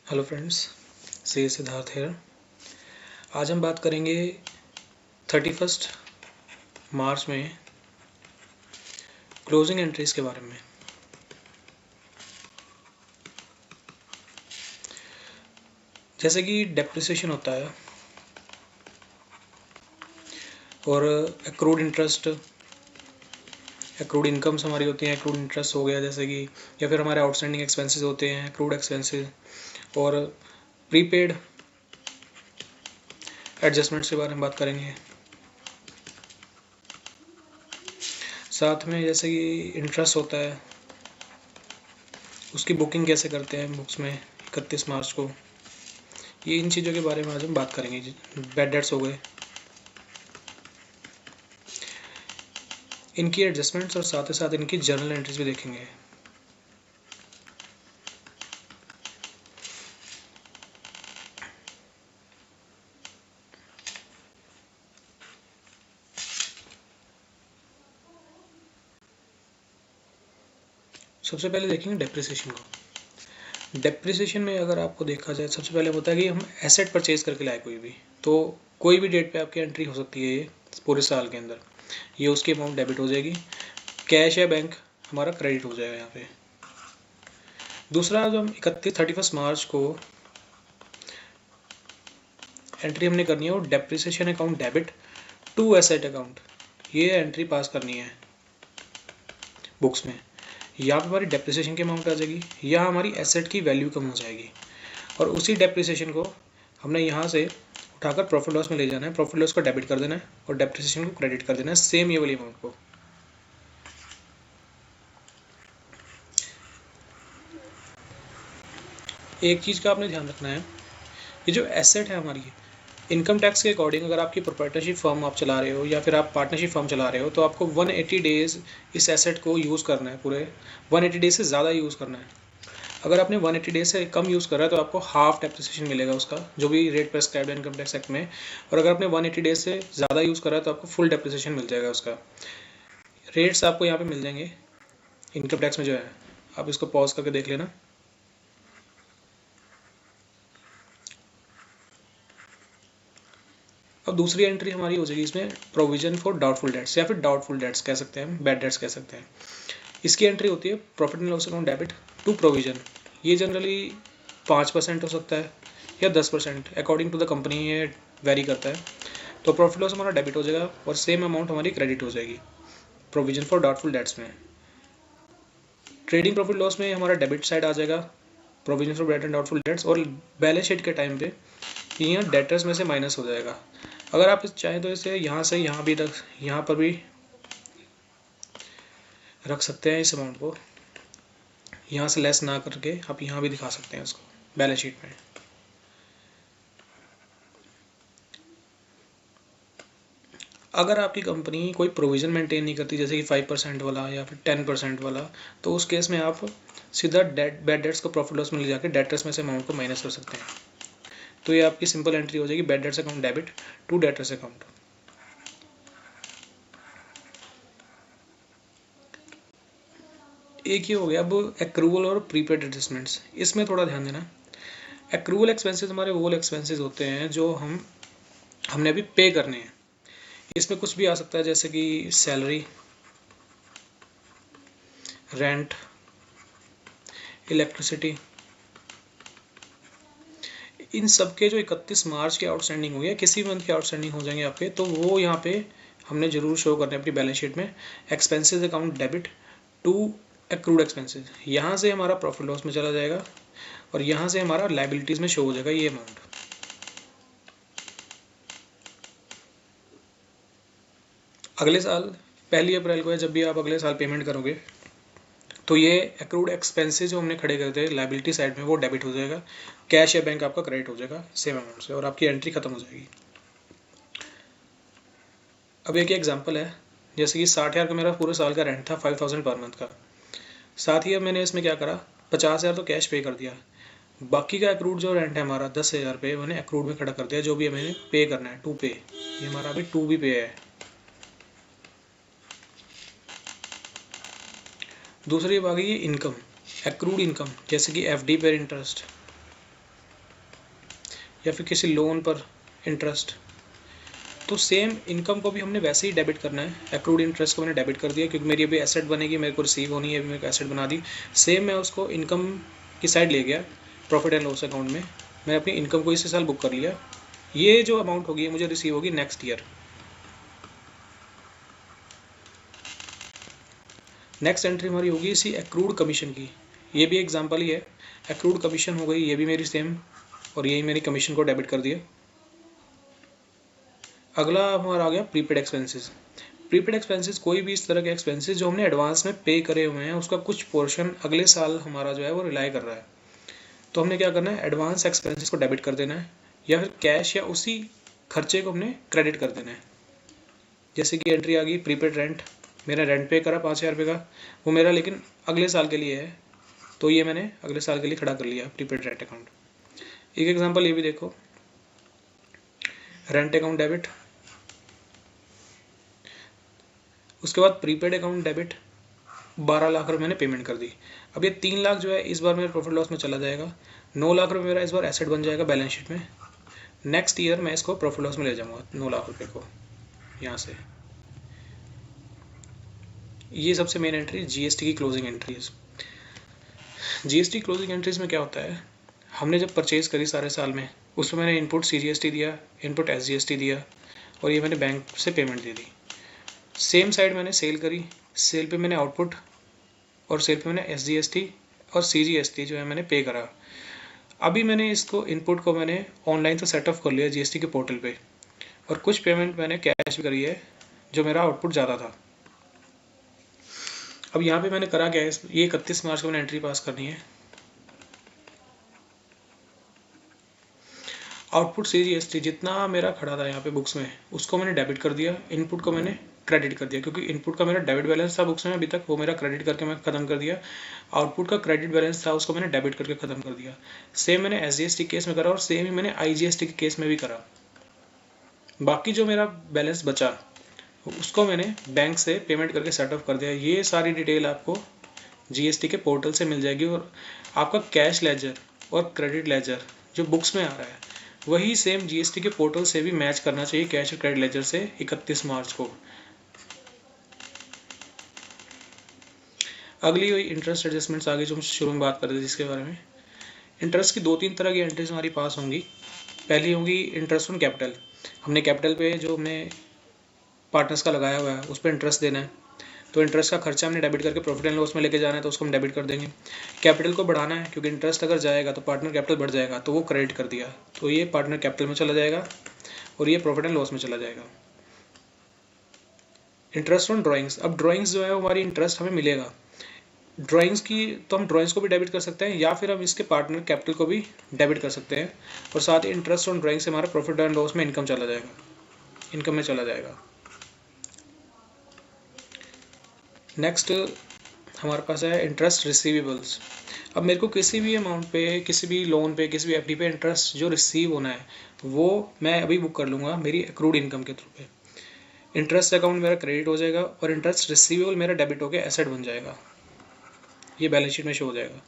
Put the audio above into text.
Hello friends, सी सिद्धार्थ है। आज हम बात करेंगे 31 मार्च में क्लोजिंग एंट्रीज के बारे में। जैसे कि डेप्रिसिएशन होता है और एक्रूड इंटरेस्ट, एक्रूड इनकम्स हमारी होती हैं, एक्रूड इंटरेस्ट हो गया जैसे कि, या फिर हमारे आउटस्टैंडिंग एक्सपेंसेस होते हैं, एक्रूड एक्सपेंसेस और प्रीपेड एडजस्टमेंट्स के बारे में बात करेंगे। साथ में जैसे कि इंटरेस्ट होता है, उसकी बुकिंग कैसे करते हैं बुक्स में 31 मार्च को, ये इन चीज़ों के बारे में आज हम बात करेंगे। बैड डेट्स हो गए, इनकी एडजस्टमेंट्स और साथ ही साथ इनकी जर्नल एंट्रीज भी देखेंगे। सबसे पहले देखेंगे डेप्रिसिएशन को। डेप्रिसिएशन में अगर आपको देखा जाए, सबसे पहले होता है कि हम एसेट परचेज करके लाए कोई भी, तो कोई भी डेट पे आपकी एंट्री हो सकती है ये पूरे साल के अंदर, ये उसकी अमाउंट डेबिट हो जाएगी, कैश या बैंक हमारा क्रेडिट हो जाएगा यहाँ पे। दूसरा, जो हम 31 मार्च को एंट्री हमने करनी है वो depreciation account debit to asset account, ये एंट्री पास करनी है बुक्स में। यहाँ पे हमारी डेप्रिसिएशन की अमाउंट आ जाएगी, यहाँ हमारी एसेट की वैल्यू कम हो जाएगी, और उसी डेप्रिसिएशन को हमने यहाँ से उठाकर प्रॉफिट लॉस में ले जाना है, प्रॉफिट लॉस को डेबिट कर देना है और डेप्रिसिएशन को क्रेडिट कर देना है, सेम ये वाली अमाउंट को। एक चीज़ का आपने ध्यान रखना है, ये जो एसेट है हमारी, इनकम टैक्स के अकॉर्डिंग अगर आपकी प्रोप्राइटरशिप फर्म आप चला रहे हो या फिर आप पार्टनरशिप फर्म चला रहे हो, तो आपको 180 डेज इस एसेट को यूज़ करना है, पूरे 180 डेज से ज़्यादा यूज़ करना है। अगर आपने 180 डेज से कम यूज़ करा है तो आपको हाफ डेप्रिसिएशन मिलेगा उसका, जो भी रेट प्रेस्क्राइब्ड है इनकम टैक्स एक्ट में। और अगर आपने 180 डेज से ज़्यादा यूज़ करा है तो आपको फुल डेप्रिसिएशन मिल जाएगा उसका। रेट्स आपको यहाँ पे मिल जाएंगे इनकम टैक्स में जो है, आप इसको पॉज करके देख लेना। अब दूसरी एंट्री हमारी हो जाएगी इसमें, प्रोविजन फॉर डाउटफुल डेट्स, या फिर डाउटफुल डेट्स कह सकते हैं, बैड डेट्स कह सकते हैं। इसकी एंट्री होती है profit and loss account debit to provision. ये जनरली 5% हो सकता है या 10%, अकॉर्डिंग टू द कंपनी ये वेरी करता है। तो प्रॉफिट लॉस हमारा डेबिट हो जाएगा और सेम अमाउंट हमारी क्रेडिट हो जाएगी प्रोविजन फॉर डाउटफुल डेट्स में। ट्रेडिंग प्रॉफिट लॉस में हमारा डेबिट साइड आ जाएगा provision for bad and doubtful debts, और बैलेंस शीट के टाइम पे यहाँ डेटर्स में से माइनस हो जाएगा। अगर आप चाहें तो इसे यहाँ से यहाँ भी यहाँ पर भी रख सकते हैं, इस अमाउंट को यहाँ से लेस ना करके आप यहाँ भी दिखा सकते हैं उसको बैलेंस शीट में। अगर आपकी कंपनी कोई प्रोविज़न मेंटेन नहीं करती, जैसे कि 5% वाला या फिर 10% वाला, तो उस केस में आप सीधा बैड डेट्स को प्रॉफिट लॉस में ले जाकर डेटर्स में से अमाउंट को माइनस कर सकते हैं। तो ये आपकी सिंपल एंट्री हो जाएगी, bad debts account debit to debtors account. एक ही हो गया। अब एक्रूवल और प्रीपेड एडजस्टमेंट्स, इसमें थोड़ा ध्यान देना। एक्रूवल एक्सपेंसेस हमारे वो एक्सपेंसेस होते हैं जो हमने अभी पे करने हैं। इसमें कुछ भी आ सकता है, जैसे कि सैलरी, रेंट, इलेक्ट्रिसिटी, इन सब के जो 31 मार्च के आउटस्टैंडिंग हो गया, किसी मंथ के आउटस्टैंडिंग हो जाएंगे आपके, तो वो यहाँ पे हमने जरूर शो करने अपनी बैलेंस शीट में। Expenses account debit to accrued expenses, यहाँ से हमारा प्रॉफिट लॉस में चला जाएगा और यहाँ से हमारा लाइबिलिटीज़ में शो हो जाएगा ये अमाउंट। अगले साल 1 अप्रैल को, जब भी आप अगले साल पेमेंट करोगे, तो ये एक्रूड एक्सपेंसेस जो हमने खड़े करते हैं लाइबिलिटी साइड में, वो डेबिट हो जाएगा, कैश या बैंक आपका क्रेडिट हो जाएगा सेम अमाउंट से, और आपकी एंट्री खत्म हो जाएगी। अब एक एग्जांपल है, जैसे कि 60,000 का मेरा पूरे साल का रेंट था, 5,000 पर मंथ का। साथ ही अब मैंने इसमें क्या करा, 50,000 तो कैश पे कर दिया, बाकी का एक्रूड जो रेंट है हमारा 10,000 रुपये, मैंने एक्रूड में खड़ा कर दिया, जो भी हमें पे करना है, टू पे। ये हमारा अभी टू भी पे है। दूसरी बात है इनकम, एक्रूड इनकम, जैसे कि एफडी पर इंटरेस्ट, या फिर किसी लोन पर इंटरेस्ट, तो सेम इनकम को भी हमने वैसे ही डेबिट करना है। एक्रूड इंटरेस्ट को मैंने डेबिट कर दिया क्योंकि मेरी अभी एसेट बनेगी, मेरे को रिसीव होनी है, अभी मेरे को एसेट बना दी। सेम मैं उसको इनकम की साइड ले गया, प्रॉफिट एंड लॉस अकाउंट में मैंने अपनी इनकम को इसी साल बुक कर लिया। ये जो अमाउंट होगी मुझे रिसीव होगी नेक्स्ट ईयर। नेक्स्ट एंट्री हमारी होगी इसी एक्रूड कमीशन की। ये भी एग्जांपल ही है, एक्रूड कमीशन हो गई, ये भी मेरी सेम, और यही मेरी कमीशन को डेबिट कर दिया। अगला हमारा आ गया प्रीपेड एक्सपेंसेस। प्रीपेड एक्सपेंसेस कोई भी इस तरह के एक्सपेंसेस जो हमने एडवांस में पे करे हुए हैं, उसका कुछ पोर्शन अगले साल हमारा जो है वो रिलाई कर रहा है, तो हमने क्या करना है, एडवांस एक्सपेंसेस को डेबिट कर देना है, या फिर कैश या उसी खर्चे को हमने क्रेडिट कर देना है। जैसे कि एंट्री आ गई प्रीपेड रेंट, मेरा रेंट पे करा 5,000 रुपये का, वो मेरा लेकिन अगले साल के लिए है, तो ये मैंने अगले साल के लिए खड़ा कर लिया प्रीपेड रेंट अकाउंट। एक एग्जांपल ये भी देखो, रेंट अकाउंट डेबिट, उसके बाद प्रीपेड अकाउंट डेबिट, 12 लाख रुपये मैंने पेमेंट कर दी। अब ये 3 लाख जो है इस बार मेरे प्रॉफिट लॉस में चला जाएगा, 9 लाख रुपये मेरा इस बार एसेट बन जाएगा बैलेंस शीट में। नेक्स्ट ईयर मैं इसको प्रॉफिट लॉस में ले जाऊंगा 9 लाख रुपये को यहाँ से। ये सबसे मेन एंट्री जीएसटी की closing entries. GST closing entries में क्या होता है, हमने जब परचेज करी सारे साल में, उसमें मैंने इनपुट सीजीएसटी दिया, इनपुट एसजीएसटी दिया, और ये मैंने बैंक से पेमेंट दे दी। सेम साइड मैंने सेल करी, सेल पे मैंने आउटपुट, और सेल पे मैंने एसजीएसटी और सीजीएसटी जो है मैंने पे करा। अभी मैंने इसको इनपुट को मैंने ऑनलाइन तो सेटअप कर लिया जीएसटी के पोर्टल पे, और कुछ पेमेंट मैंने कैश भी करी है जो मेरा आउटपुट ज़्यादा था। अब यहाँ पे मैंने करा क्या है, ये 31 मार्च को मैंने एंट्री पास करनी है। आउटपुट सीजीएसटी जितना मेरा खड़ा था यहाँ पे बुक्स में, उसको मैंने डेबिट कर दिया, इनपुट को मैंने क्रेडिट कर दिया, क्योंकि इनपुट का मेरा डेबिट बैलेंस था बुक्स में अभी तक, वो मेरा क्रेडिट करके मैं खत्म कर दिया। आउटपुट का क्रेडिट बैलेंस था, उसको मैंने डेबिट करके खत्म कर दिया। सेम मैंने एसजीएसटी केस में करा, और सेम ही मैंने आईजीएसटी के केस में भी करा। बाकी जो मेरा बैलेंस बचा उसको मैंने बैंक से पेमेंट करके सेटअप कर दिया। ये सारी डिटेल आपको जीएसटी के पोर्टल से मिल जाएगी, और आपका कैश लेजर और क्रेडिट लेजर जो बुक्स में आ रहा है वही सेम जीएसटी के पोर्टल से भी मैच करना चाहिए कैश और क्रेडिट लेजर से 31 मार्च को। अगली वही इंटरेस्ट एडजस्टमेंट्स आ गई जो हम शुरू में बात कर रहे थे जिसके बारे में। इंटरेस्ट की 2-3 तरह की एंट्रीज हमारी पास होंगी। पहली होंगी इंटरेस्ट ऑन कैपिटल, हमने कैपिटल पे जो हमने पार्टनर्स का लगाया हुआ है उस पर इंटरेस्ट देना है, तो इंटरेस्ट का खर्चा हमने डेबिट करके प्रॉफिट एंड लॉस में लेके जाना है, तो उसको हम डेबिट कर देंगे। कैपिटल को बढ़ाना है, क्योंकि इंटरेस्ट अगर जाएगा तो पार्टनर कैपिटल बढ़ जाएगा, तो वो क्रेडिट कर दिया, तो ये पार्टनर कैपिटल में चला जाएगा और ये प्रॉफिट एंड लॉस में चला जाएगा। इंटरेस्ट ऑन ड्राइंग्स, अब ड्राइंग्स जो है हमारी इंटरेस्ट हमें मिलेगा, ड्राइंग्स की तो हम ड्राइंग्स को भी डेबिट कर सकते हैं, या फिर हम इसके पार्टनर कैपिटल को भी डेबिट कर सकते हैं, और साथ ही इंटरेस्ट ऑन ड्राइंग से हमारा प्रॉफिट एंड लॉस में इनकम चला जाएगा, इनकम में चला जाएगा। नेक्स्ट हमारे पास है इंटरेस्ट रिसीवेबल्स। अब मेरे को किसी भी अमाउंट पे, किसी भी लोन पे, किसी भी एफडी पे इंटरेस्ट जो रिसीव होना है वो मैं अभी बुक कर लूँगा मेरी एक्रूड इनकम के थ्रू पे। इंटरेस्ट अकाउंट मेरा क्रेडिट हो जाएगा और इंटरेस्ट रिसीवेबल मेरा डेबिट होकर एसेट बन जाएगा, ये बैलेंस शीट में शो हो जाएगा।